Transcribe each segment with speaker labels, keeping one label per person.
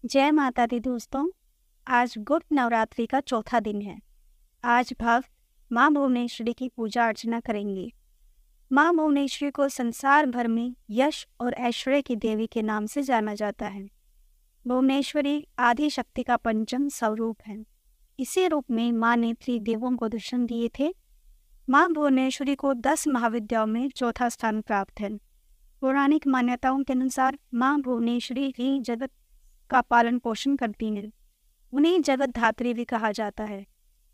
Speaker 1: जय माता दी दोस्तों। आज गुप्त नवरात्रि का चौथा दिन है। आज भक्त माँ भुवनेश्वरी की पूजा अर्चना करेंगे। माँ भुवनेश्वरी को संसार भर में यश और ऐश्वर्य की देवी के नाम से जाना जाता है। भुवनेश्वरी आदि शक्ति का पंचम स्वरूप है। इसी रूप में माँ ने त्रिदेवों को दर्शन दिए थे। माँ भुवनेश्वरी को 10 महाविद्याओं में चौथा स्थान प्राप्त है। पौराणिक मान्यताओं के अनुसार माँ भुवनेश्वरी ही जगत का पालन पोषण करती हैं। उन्हें जगत धात्री भी कहा जाता है।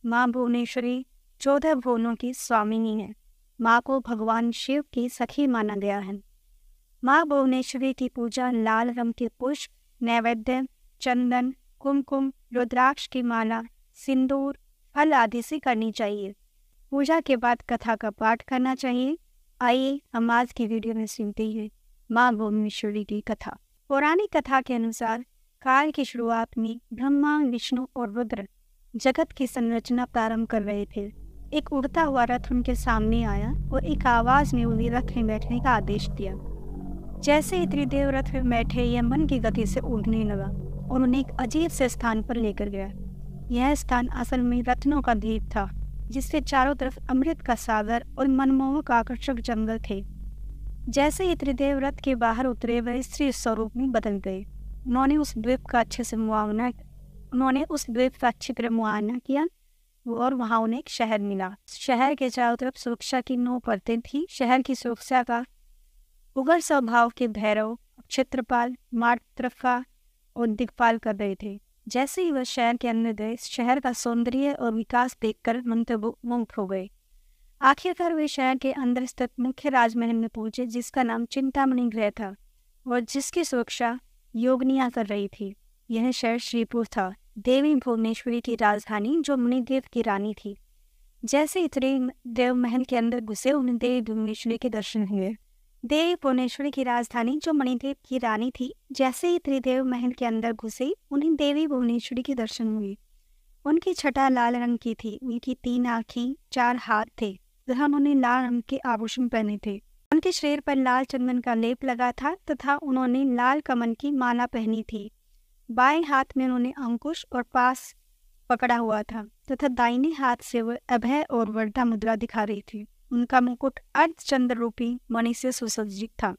Speaker 1: माँ भुवनेश्वरी 14 भुवनों की स्वामिनी है। माँ को भगवान शिव की सखी माना गया है। माँ भुवनेश्वरी की पूजा लाल रंग के पुष्प, नैवेद्य, चंदन, कुमकुम, रुद्राक्ष की माला, सिंदूर, फल आदि से करनी चाहिए। पूजा के बाद कथा का पाठ करना चाहिए। आइए हम आज की वीडियो में सुनते हैं माँ भुवनेश्वरी की कथा। पौराणिक कथा के अनुसार काल की शुरुआत में ब्रह्मा, विष्णु और रुद्र जगत की संरचना प्रारंभ कर रहे थे। एक उड़ता हुआ रथ उनके सामने आया और एक आवाज ने उन्हें रथ में बैठने का आदेश दिया। जैसे ही त्रिदेव रथ में बैठे, यह मन की गति से उड़ने लगा और उन्हें एक अजीब से स्थान पर लेकर गया। यह स्थान असल में रत्नों का द्वीप था, जिसके चारों तरफ अमृत का सागर और मनमोहक आकर्षक जंगल थे। जैसे ही त्रिदेव रथ के बाहर उतरे, वह स्त्री स्वरूप में बदल गए। उन्होंने उस द्वीप का अच्छे तरह मुआयना किया और वहां उन्हें एक शहर मिला। शहर के चारों तरफ सुरक्षा की 9 परतें थी। शहर की सुरक्षा का उग्र स्वभाव के भैरव, क्षेत्रपाल, मातृका और दिक्पाल कर रहे थे। जैसे ही वह शहर के अंदर गए, शहर का सौंदर्य और विकास देखकर मंत्रमुग्ध हो गए। आखिरकार वे शहर के अंदर स्थित मुख्य राजमहल में पहुंचे, जिसका नाम चिंतामणि गृह था और जिसकी सुरक्षा योगनिया कर रही थी। यह शहर श्रीपुर था, देवी भुवनेश्वरी की राजधानी, जो मणिदेव की रानी थी। जैसे ही त्रिदेव महल के अंदर घुसे, उन्हें देवी भुवनेश्वरी के दर्शन हुए। देवी भुवनेश्वरी की राजधानी, जो मणिदेव की रानी थी, जैसे ही त्रिदेव महल के अंदर घुसे, उन्हें देवी भुवनेश्वरी के दर्शन हुए। उनकी छटा लाल रंग की थी। उनकी 3 आँखें, 4 हाथ थे तथा उन्होंने लाल रंग के आभूषण पहने थे। उनके शरीर पर लाल चंदन का लेप लगा था तथा उन्होंने लाल कमल की माला पहनी थी। बाएं हाथ में उन्होंने अंकुश और पास पकड़ा हुआ था तथा दाहिने हाथ से वह अभय और वरदा मुद्रा दिखा रही थी। उनका मुकुट अर्धचंद्र रूपी मणि से सुसज्जित था।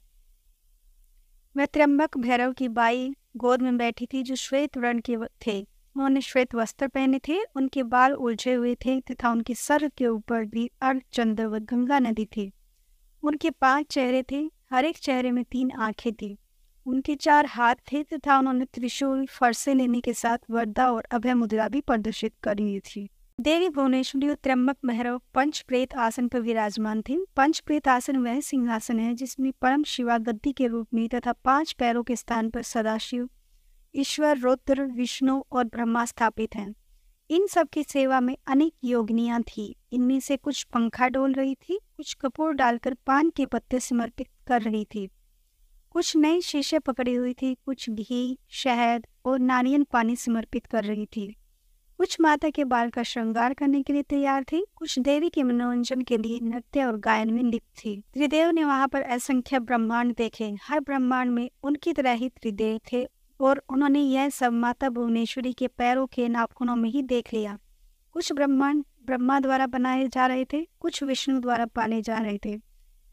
Speaker 1: वह त्र्यंबक भैरव की बाई गोद में बैठी थी, जो श्वेत वर्ण के थे। उन्होंने श्वेत वस्त्र पहने थे। उनके बाल उलझे हुए थे तथा उनके सर के ऊपर भी अर्धचंद्र व गंगा नदी थी। उनके 5 चेहरे थे। हर एक चेहरे में 3 आंखें थी। उनके 4 हाथ थे तथा उन्होंने त्रिशूल, फरसे लेने के साथ वरदा और अभय मुद्रा भी प्रदर्शित करी थी। देवी भुवनेश्वरी और त्र्यंबक भैरव पंचप्रेत आसन पर विराजमान थे। पंचप्रेत आसन वह सिंहासन है जिसमें परम शिवा गद्दी के रूप में तथा 5 पैरों के स्थान पर सदाशिव, ईश्वर, रुद्र, विष्णु और ब्रह्मा स्थापित हैं। इन सब की सेवा में अनेक योगिनियां थी। इनमें से कुछ पंखा डोल रही थी, कुछ कपूर डालकर पान के पत्ते समर्पित कर रही थी, कुछ नए शीशे पकड़ी हुई थी, कुछ घी, शहद और नारियल पानी समर्पित कर रही थी, कुछ माता के बाल का श्रृंगार करने के लिए तैयार थी, कुछ देवी के मनोरंजन के लिए नृत्य और गायन में लिप्त थी। त्रिदेव ने वहां पर असंख्य ब्रह्मांड देखे। हर ब्रह्मांड में उनकी तरह ही त्रिदेव थे और उन्होंने यह सब माता भुवनेश्वरी के पैरों के नाखूनों में ही देख लिया। कुछ ब्रह्मांड ब्रह्मा द्वारा बनाए जा रहे थे, कुछ विष्णु द्वारा पाले जा रहे थे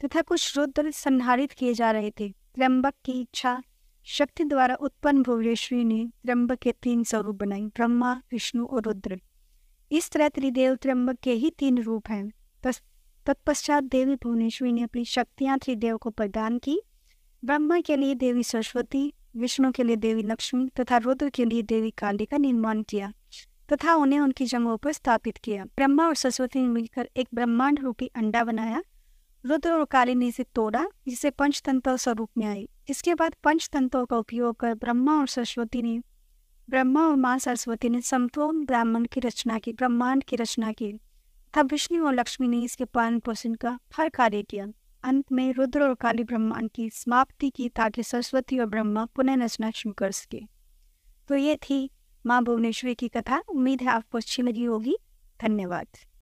Speaker 1: तथा कुछ रुद्र संहारित किए जा रहे थे। त्र्यंबक की इच्छा शक्ति द्वारा उत्पन्न भुवनेश्वरी ने त्र्यंबक के 3 स्वरूप बनाए, ब्रह्मा, विष्णु और रुद्र। इस तरह त्रिदेव त्र्यंबक के ही 3 रूप हैं। तत्पश्चात देवी भुवनेश्वरी ने अपनी शक्तियां त्रिदेव को प्रदान की। ब्रह्मा के लिए देवी सरस्वती, विष्णु के लिए देवी लक्ष्मी तथा रुद्र के लिए देवी काली का निर्माण किया तथा उन्हें उनकी जगहों पर स्थापित किया। ब्रह्मा और सरस्वती ने मिलकर एक ब्रह्मांड रूपी अंडा बनाया। रुद्र और काली ने इसे तोड़ा, जिसे पंचतंत्र स्वरूप में आई। इसके बाद पंचतंत्रों का उपयोग कर ब्रह्मा और माँ सरस्वती ने संपूर्ण ब्रह्मांड की रचना की तथा विष्णु और लक्ष्मी ने इसके पालन पोषण का हर कार्य किया। अंत में रुद्र और काली ब्रह्मांड की समाप्ति की ताकि सरस्वती और ब्रह्मा पुनः रचना शुरू कर सके। तो ये थी माँ भुवनेश्वरी की कथा। उम्मीद है आपको अच्छी लगी होगी। धन्यवाद।